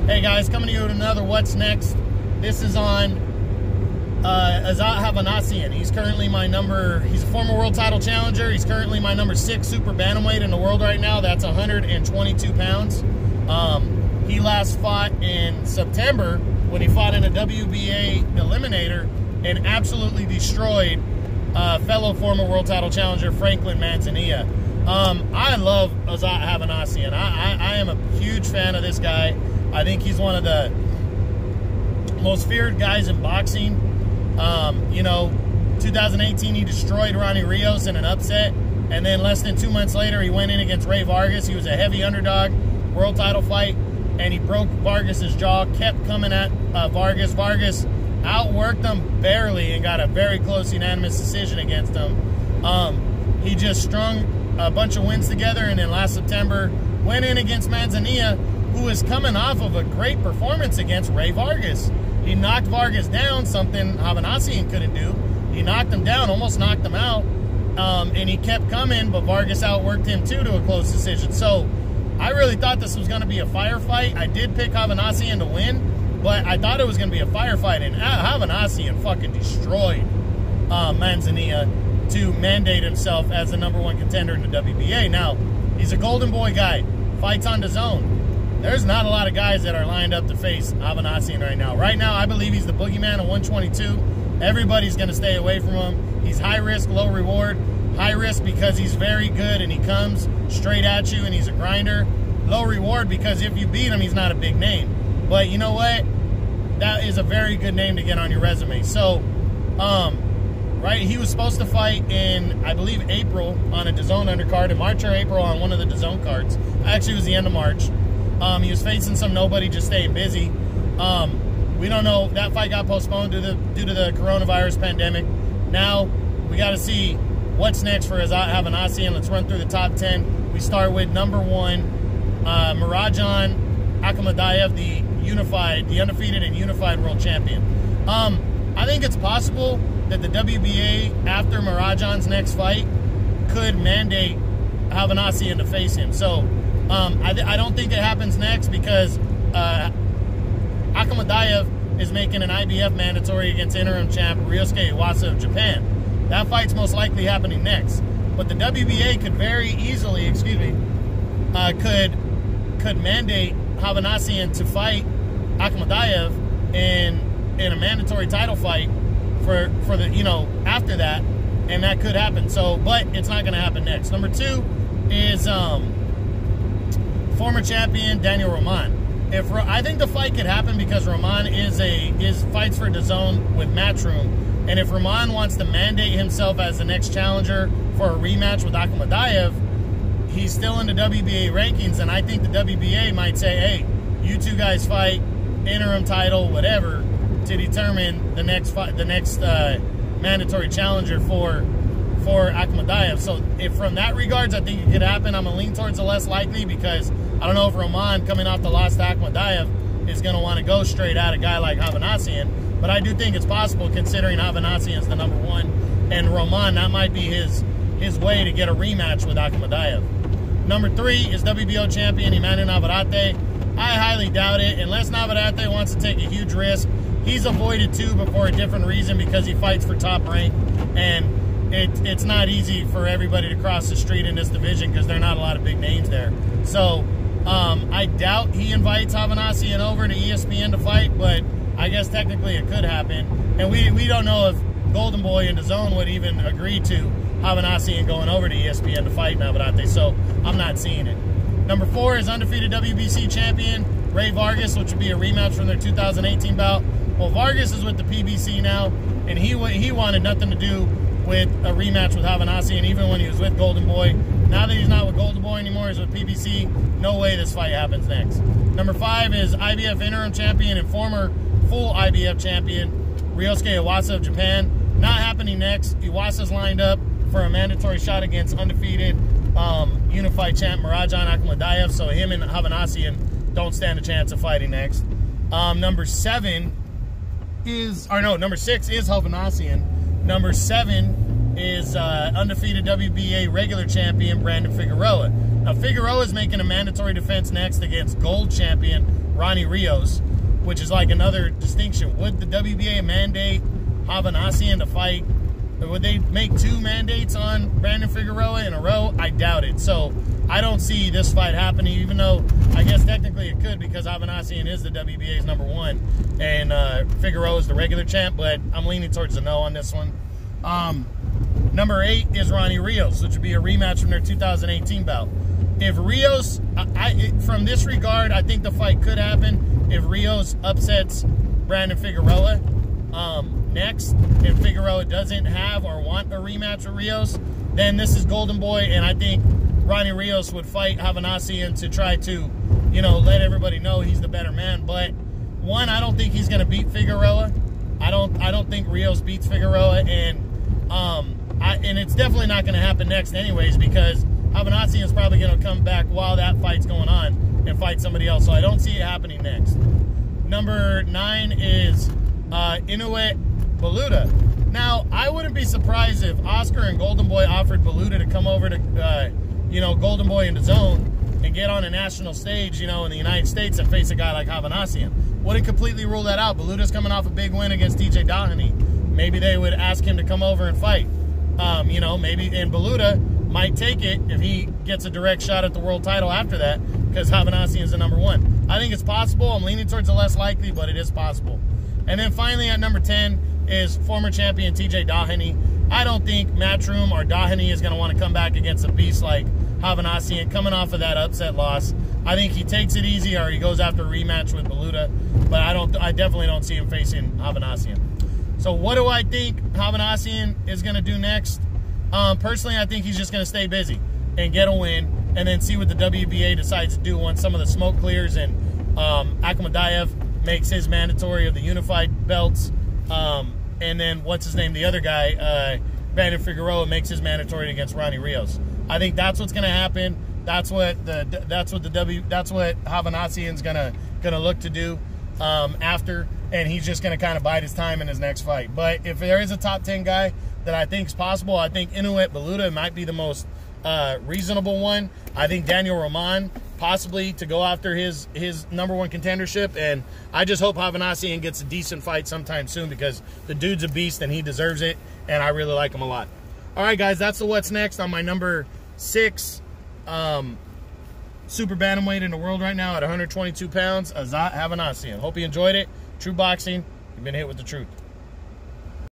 Hey guys, coming to you with another What's Next. This is on Azat Hovhannisyan. He's currently he's a former world title challenger. He's currently my number 6 super bantamweight in the world right now. That's 122 pounds. He last fought in September when he fought in a WBA eliminator and absolutely destroyed fellow former world title challenger Franklin Manzanilla. I love Azat Hovhannisyan. I am a huge fan of this guy. I think he's one of the most feared guys in boxing. You know, 2018 he destroyed Ronnie Rios in an upset, and then less than 2 months later he went in against Ray Vargas. He was a heavy underdog, world title fight, and he broke Vargas's jaw, kept coming at Vargas. Vargas outworked him barely and got a very close unanimous decision against him. He just strung a bunch of wins together, and then last September went in against Manzanilla, who is coming off of a great performance against Ray Vargas. He knocked Vargas down, something Hovhannisyan couldn't do. He knocked him down, almost knocked him out, and he kept coming, but Vargas outworked him too to a close decision. So I really thought this was going to be a firefight. I did pick Hovhannisyan to win, but I thought it was going to be a firefight, and Hovhannisyan fucking destroyed Manzanilla to mandate himself as the #1 contender in the WBA. Now, he's a Golden Boy guy, fights on DAZN. There's not a lot of guys that are lined up to face Hovhannisyan right now. Right now, I believe he's the boogeyman at 122. Everybody's going to stay away from him. He's high risk, low reward. High risk because he's very good and he comes straight at you and he's a grinder. Low reward because if you beat him, he's not a big name. But you know what? That is a very good name to get on your resume. So, right, he was supposed to fight in, I believe, April on a DAZN undercard, in March or April on one of the DAZN cards. Actually, it was the end of March. He was facing some nobody, just staying busy. We don't know. That fight got postponed due to the coronavirus pandemic. Now, we got to see what's next for Azat Hovhannisyan. Let's run through the top 10. We start with number 1, Mirajan Akhmadiev, the undefeated and unified world champion. I think it's possible that the WBA, after Mirajan's next fight, could mandate Hovhannisyan to face him. So, I don't think it happens next because Akhmadiev is making an IBF mandatory against interim champ Ryosuke Iwasa of Japan. That fight's most likely happening next. But the WBA could very easily, could mandate Hovhannisyan to fight Akhmadiev in a mandatory title fight for the, you know, after that, and that could happen. So, but it's not going to happen next. Number 2 is former champion Daniel Roman. I think the fight could happen because Roman fights for DAZN with Matchroom, and if Roman wants to mandate himself as the next challenger for a rematch with Akhmadiev, he's still in the WBA rankings, and I think the WBA might say, hey, you two guys fight, interim title, whatever, to determine the next mandatory challenger for Akhmadiev. So if from that regards, I think it could happen. I'm going to lean towards the less likely because I don't know if Roman, coming off the loss to Akhmadiev, is going to want to go straight at a guy like Hovhannisyan. But I do think it's possible, considering Hovhannisyan is the #1, and Roman, that might be his way to get a rematch with Akhmadiev. Number 3 is WBO champion Emmanuel Navarrete. I highly doubt it, unless Navarrete wants to take a huge risk. He's avoided too, but for a different reason, because he fights for top rank, and it's not easy for everybody to cross the street in this division because there are not a lot of big names there. So I doubt he invites Hovhannisyan over to ESPN to fight, but I guess technically it could happen. And we don't know if Golden Boy and DAZN would even agree to Hovhannisyan going over to ESPN to fight Navarrete, so I'm not seeing it. Number 4 is undefeated WBC champion Ray Vargas, which would be a rematch from their 2018 bout. Well, Vargas is with the PBC now, and he wanted nothing to do with a rematch with Hovhannisyan, even when he was with Golden Boy. Now that he's not with Golden Boy anymore, he's with PBC, no way this fight happens next. Number 5 is IBF interim champion and former full IBF champion Ryosuke Iwasa of Japan. Not happening next. Iwasa's lined up for a mandatory shot against undefeated unified champ Mirajan Akhmadiev, so him and Hovhannisyan don't stand a chance of fighting next. Number 6 is Hovhannisyan. Number 7 is undefeated WBA regular champion Brandon Figueroa. Now, Figueroa is making a mandatory defense next against gold champion Ronnie Rios, which is like another distinction. Would the WBA mandate Havanassian to fight? Would they make 2 mandates on Brandon Figueroa in a row? I doubt it. So I don't see this fight happening, even though I guess technically it could, because Havanassian is the WBA's #1 and Figueroa is the regular champ, but I'm leaning towards the no on this one. Number 8 is Ronnie Rios, which would be a rematch from their 2018 bout. If Rios, from this regard, I think the fight could happen if Rios upsets Brandon Figueroa next. If Figueroa doesn't have or want a rematch with Rios, then this is Golden Boy, and I think Ronnie Rios would fight Havanassian to try to, you know, let everybody know he's the better man. But one, I don't think he's going to beat Figueroa. I don't think Rios beats Figueroa, and it's definitely not going to happen next anyways, because Havanassian is probably going to come back while that fight's going on and fight somebody else. So I don't see it happening next. Number 9 is Inoue Baluta. Now, I wouldn't be surprised if Oscar and Golden Boy offered Baluta to come over to, you know, Golden Boy in the zone and get on a national stage, you know, in the United States and face a guy like Havanassian. Wouldn't completely rule that out. Baluta's coming off a big win against TJ Doheny. Maybe they would ask him to come over and fight. You know, maybe, and Baluta might take it if he gets a direct shot at the world title after that, because Havanassian is the #1. I think it's possible. I'm leaning towards the less likely, but it is possible. And then finally at number 10 is former champion TJ Doheny. I don't think Matchroom or Doheny is going to want to come back against a beast like Havanassian coming off of that upset loss. I think he takes it easy or he goes after a rematch with Baluta, but I definitely don't see him facing Havanassian. So what do I think Havanassian is going to do next? Personally, I think he's just going to stay busy and get a win and then see what the WBA decides to do once some of the smoke clears and Akhmadiev makes his mandatory of the unified belts. And then what's his name? The other guy, Brandon Figueroa, makes his mandatory against Ronnie Rios. I think that's what's going to happen. That's what Havanassian's gonna look to do after, and he's just gonna kind of bide his time in his next fight. But if there is a top 10 guy that I think is possible, I think Inoue Baluta might be the most reasonable one. I think Daniel Roman possibly to go after his #1 contendership, and I just hope Havanassian gets a decent fight sometime soon, because the dude's a beast and he deserves it, and I really like him a lot. All right, guys, that's the what's next on my number 6 super bantamweight in the world right now at 122 pounds, Azat Havanassian. Hope you enjoyed it. True Boxing, you've been hit with the truth.